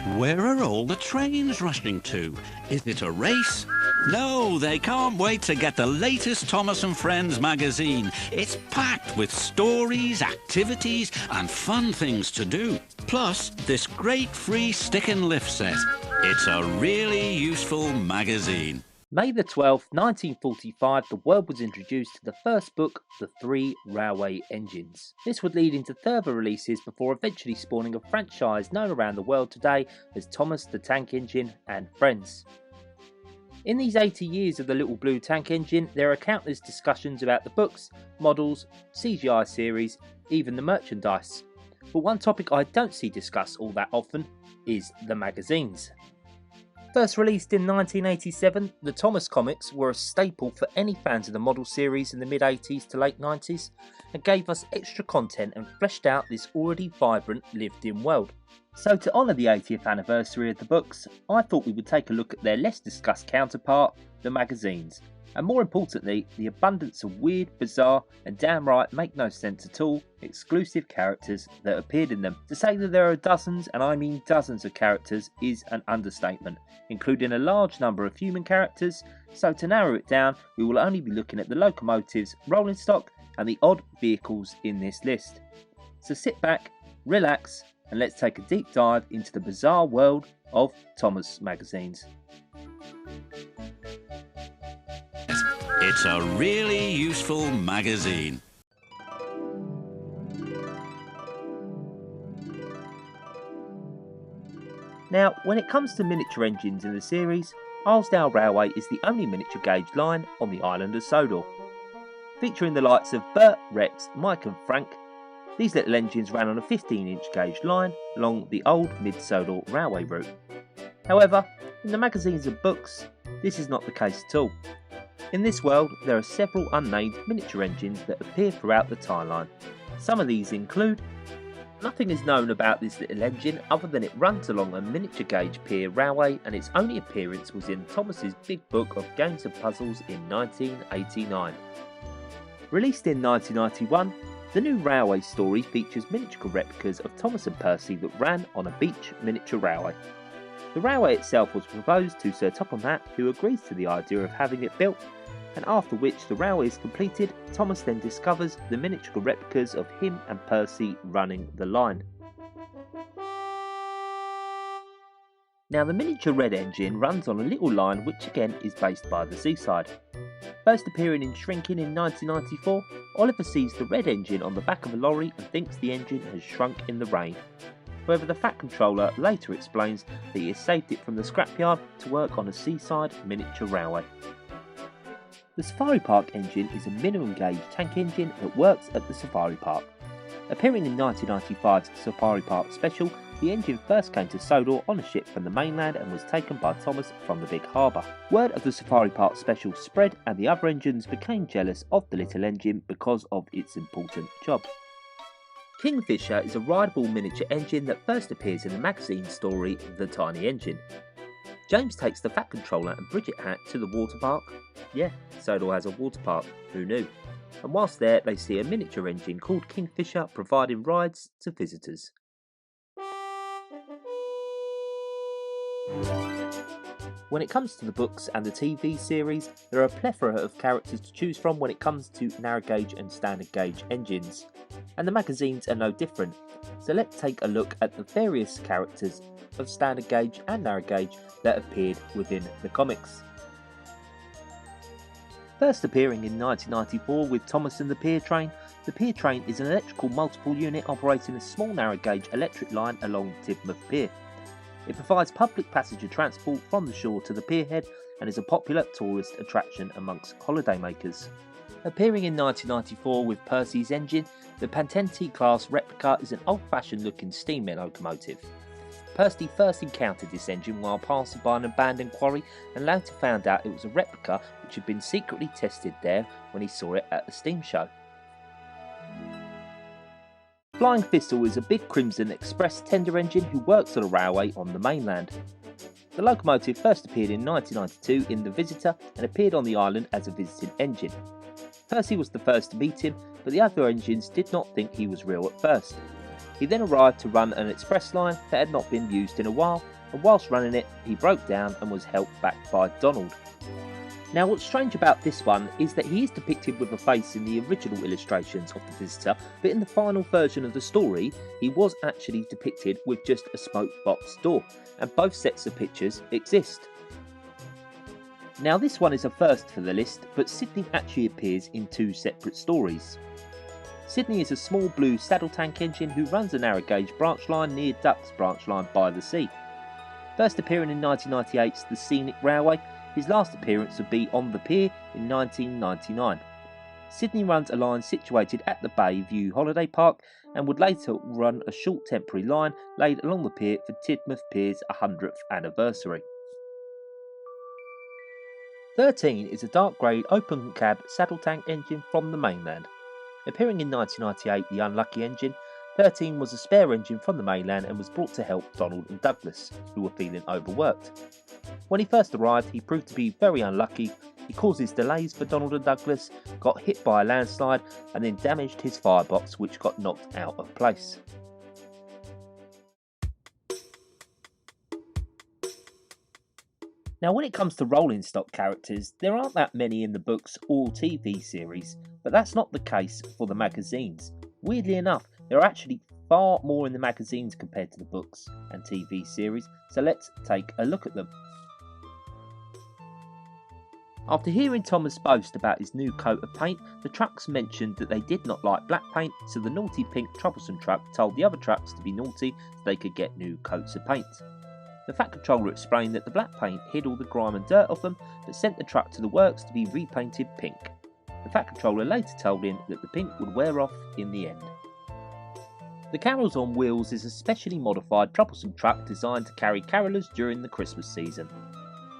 Where are all the trains rushing to? Is it a race? No, they can't wait to get the latest Thomas and Friends magazine. It's packed with stories, activities and fun things to do. Plus, this great free stick and lift set. It's a really useful magazine. May the 12th, 1945, the world was introduced to the first book, The Three Railway Engines. This would lead into further releases before eventually spawning a franchise known around the world today as Thomas the Tank Engine and Friends. In these 80 years of the Little Blue Tank Engine, there are countless discussions about the books, models, CGI series, even the merchandise. But one topic I don't see discussed all that often is the magazines. First released in 1987, the Thomas comics were a staple for any fans of the model series in the mid-80s to late 90s and gave us extra content and fleshed out this already vibrant lived-in world. So to honour the 80th anniversary of the books, I thought we would take a look at their less discussed counterpart, the magazines, and more importantly, the abundance of weird, bizarre and downright make no sense at all exclusive characters that appeared in them. To say that there are dozens, and I mean dozens of characters, is an understatement, including a large number of human characters, so to narrow it down, we will only be looking at the locomotives, rolling stock and the odd vehicles in this list. So sit back, relax, and let's take a deep dive into the bizarre world of Thomas magazines. It's a really useful magazine. Now, when it comes to miniature engines in the series, Isledale Railway is the only miniature gauge line on the island of Sodor. Featuring the likes of Bert, Rex, Mike and Frank, these little engines ran on a 15-inch gauge line along the old Mid-Sodor railway route. However, in the magazines and books, this is not the case at all. In this world, there are several unnamed miniature engines that appear throughout the timeline. Some of these include: nothing is known about this little engine other than it runs along a miniature gauge pier railway and its only appearance was in Thomas's big book of games and puzzles in 1989. Released in 1991, the new railway story features miniature replicas of Thomas and Percy that ran on a beach miniature railway. The railway itself was proposed to Sir Topham Hatt, who agrees to the idea of having it built, and after which the railway is completed, Thomas then discovers the miniature replicas of him and Percy running the line. Now the miniature red engine runs on a little line which again is based by the seaside. First appearing in Shrinking in 1994, Oliver sees the red engine on the back of a lorry and thinks the engine has shrunk in the rain. However, the Fat Controller later explains that he has saved it from the scrapyard to work on a seaside miniature railway. The Safari Park engine is a minimum gauge tank engine that works at the Safari Park. Appearing in 1995's Safari Park Special, the engine first came to Sodor on a ship from the mainland and was taken by Thomas from the big harbour. Word of the Safari Park Special spread and the other engines became jealous of the little engine because of its important job. Kingfisher is a rideable miniature engine that first appears in the magazine story The Tiny Engine. James takes the Fat Controller and Bridget Hatt to the water park. Yeah, Sodor has a water park, who knew? And whilst there they see a miniature engine called Kingfisher providing rides to visitors. When it comes to the books and the TV series, there are a plethora of characters to choose from when it comes to narrow gauge and standard gauge engines. And the magazines are no different, so let's take a look at the various characters of standard gauge and narrow gauge that appeared within the comics. First appearing in 1994 with Thomas and the Pier Train, the Pier Train is an electrical multiple unit operating a small narrow gauge electric line along Tidmouth Pier. It provides public passenger transport from the shore to the pierhead and is a popular tourist attraction amongst holidaymakers. Appearing in 1994 with Percy's engine, the Pantenti class replica is an old-fashioned looking steam locomotive. Percy first encountered this engine while passing by an abandoned quarry and later found out it was a replica which had been secretly tested there when he saw it at a steam show. Flying Thistle is a big Crimson Express tender engine who works on a railway on the mainland. The locomotive first appeared in 1992 in The Visitor and appeared on the island as a visiting engine. Percy was the first to meet him, but the other engines did not think he was real at first. He then arrived to run an express line that had not been used in a while, and whilst running it, he broke down and was helped back by Donald. Now, what's strange about this one is that he is depicted with a face in the original illustrations of the visitor, but in the final version of the story, he was actually depicted with just a smoke box door, and both sets of pictures exist. Now, this one is a first for the list, but Sydney actually appears in two separate stories. Sydney is a small blue saddle tank engine who runs a narrow gauge branch line near Duck's branch line by the sea. First appearing in 1998's The Scenic Railway, his last appearance would be on the pier in 1999. Sydney runs a line situated at the Bay View Holiday Park and would later run a short temporary line laid along the pier for Tidmouth Pier's 100th anniversary. 13 is a dark grey open cab saddle tank engine from the mainland. Appearing in 1998, the Unlucky Engine, 13 was a spare engine from the mainland and was brought to help Donald and Douglas, who were feeling overworked. When he first arrived, he proved to be very unlucky. He causes delays for Donald and Douglas, got hit by a landslide, and then damaged his firebox, which got knocked out of place. Now, when it comes to rolling stock characters, there aren't that many in the books or TV series, but that's not the case for the magazines. Weirdly enough, there are actually far more in the magazines compared to the books and TV series, so let's take a look at them. After hearing Thomas boast about his new coat of paint, the trucks mentioned that they did not like black paint, so the naughty pink Troublesome truck told the other trucks to be naughty so they could get new coats of paint. The Fat Controller explained that the black paint hid all the grime and dirt of them, but sent the truck to the works to be repainted pink. The Fat Controller later told him that the pink would wear off in the end. The Carols on Wheels is a specially modified Troublesome truck designed to carry carolers during the Christmas season.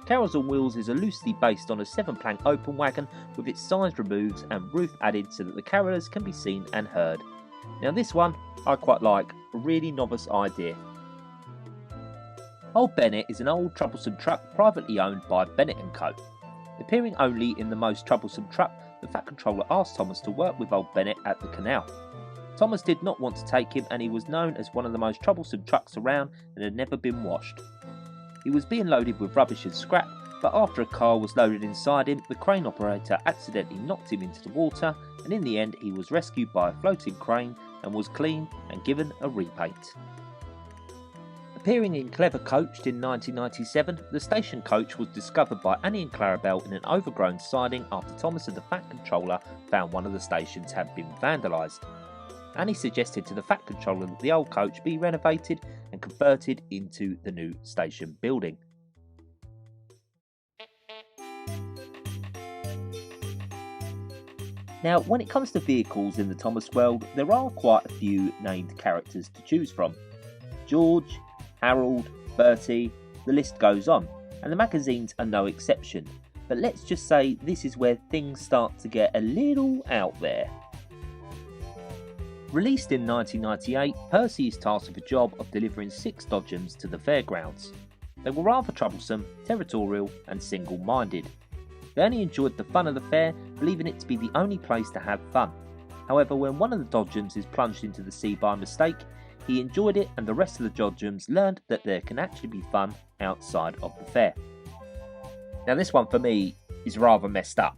Carols on Wheels is loosely based on a 7-plank open wagon with its sides removed and roof added so that the carolers can be seen and heard. Now this one I quite like, a really novice idea. Old Bennett is an old Troublesome truck privately owned by Bennett & Co. Appearing only in the Most Troublesome Truck, the Fat Controller asked Thomas to work with old Bennett at the canal. Thomas did not want to take him, and he was known as one of the most troublesome trucks around and had never been washed. He was being loaded with rubbish and scrap, but after a car was loaded inside him, the crane operator accidentally knocked him into the water, and in the end he was rescued by a floating crane and was cleaned and given a repaint. Appearing in Clever Coached in 1997, the station coach was discovered by Annie and Clarabelle in an overgrown siding after Thomas and the Fat Controller found one of the stations had been vandalised. Annie suggested to the Fat Controller that the old coach be renovated and converted into the new station building. Now, when it comes to vehicles in the Thomas world, there are quite a few named characters to choose from. George, Harold, Bertie, the list goes on, and the magazines are no exception. But let's just say this is where things start to get a little out there. Released in 1998, Percy is tasked with the job of delivering 6 Dodgems to the fairgrounds. They were rather troublesome, territorial and single-minded. They only enjoyed the fun of the fair, believing it to be the only place to have fun. However, when one of the Dodgems is plunged into the sea by mistake, he enjoyed it and the rest of the Dodgems learned that there can actually be fun outside of the fair. Now this one for me is rather messed up.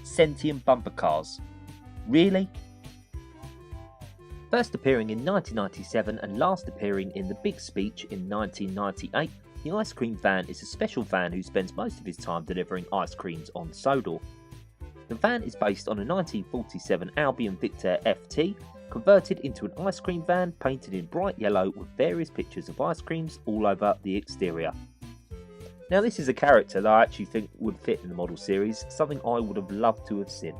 Sentient bumper cars. Really? First appearing in 1997 and last appearing in The Big Speech in 1998, the ice cream van is a special van who spends most of his time delivering ice creams on Sodor. The van is based on a 1947 Albion Victor FT, converted into an ice cream van painted in bright yellow with various pictures of ice creams all over the exterior. Now this is a character that I actually think would fit in the model series, something I would have loved to have seen.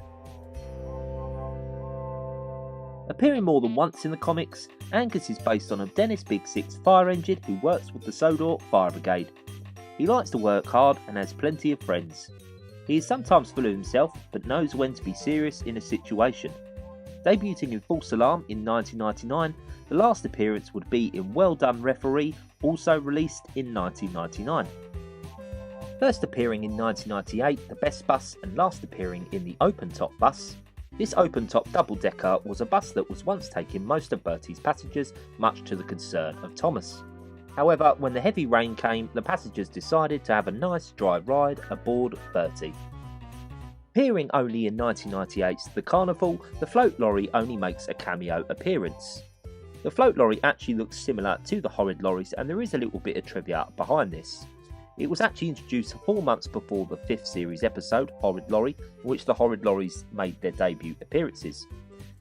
Appearing more than once in the comics, Angus is based on a Dennis Big Six fire engine who works with the Sodor Fire Brigade. He likes to work hard and has plenty of friends. He is sometimes full of himself, but knows when to be serious in a situation. Debuting in False Alarm in 1999, the last appearance would be in Well Done Referee, also released in 1999. First appearing in 1998, the Best Bus, and last appearing in the Open Top Bus. This open-top double-decker was a bus that was once taking most of Bertie's passengers, much to the concern of Thomas. However, when the heavy rain came, the passengers decided to have a nice dry ride aboard Bertie. Appearing only in 1998's The Carnival, the float lorry only makes a cameo appearance. The float lorry actually looks similar to the horrid lorries, and there is a little bit of trivia behind this. It was actually introduced 4 months before the 5th series episode, Horrid Lorry, in which the horrid lorries made their debut appearances.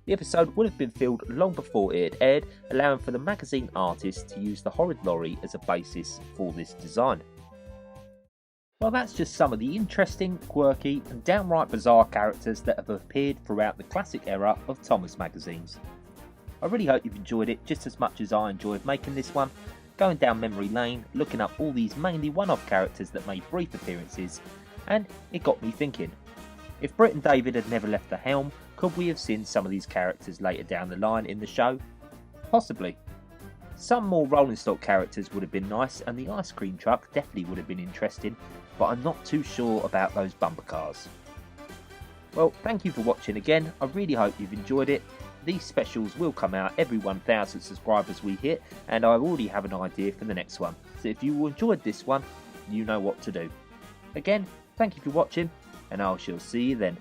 The episode would have been filmed long before it had aired, allowing for the magazine artists to use the horrid lorry as a basis for this design. Well, that's just some of the interesting, quirky and downright bizarre characters that have appeared throughout the classic era of Thomas magazines. I really hope you've enjoyed it just as much as I enjoyed making this one, going down memory lane, looking up all these mainly one-off characters that made brief appearances, and it got me thinking. If Britt and David had never left the helm, could we have seen some of these characters later down the line in the show? Possibly. Some more rolling stock characters would have been nice, and the ice cream truck definitely would have been interesting, but I'm not too sure about those bumper cars. Well, thank you for watching again. I really hope you've enjoyed it. These specials will come out every 1,000 subscribers we hit, and I already have an idea for the next one. So if you enjoyed this one, you know what to do. Again, thank you for watching, and I shall see you then.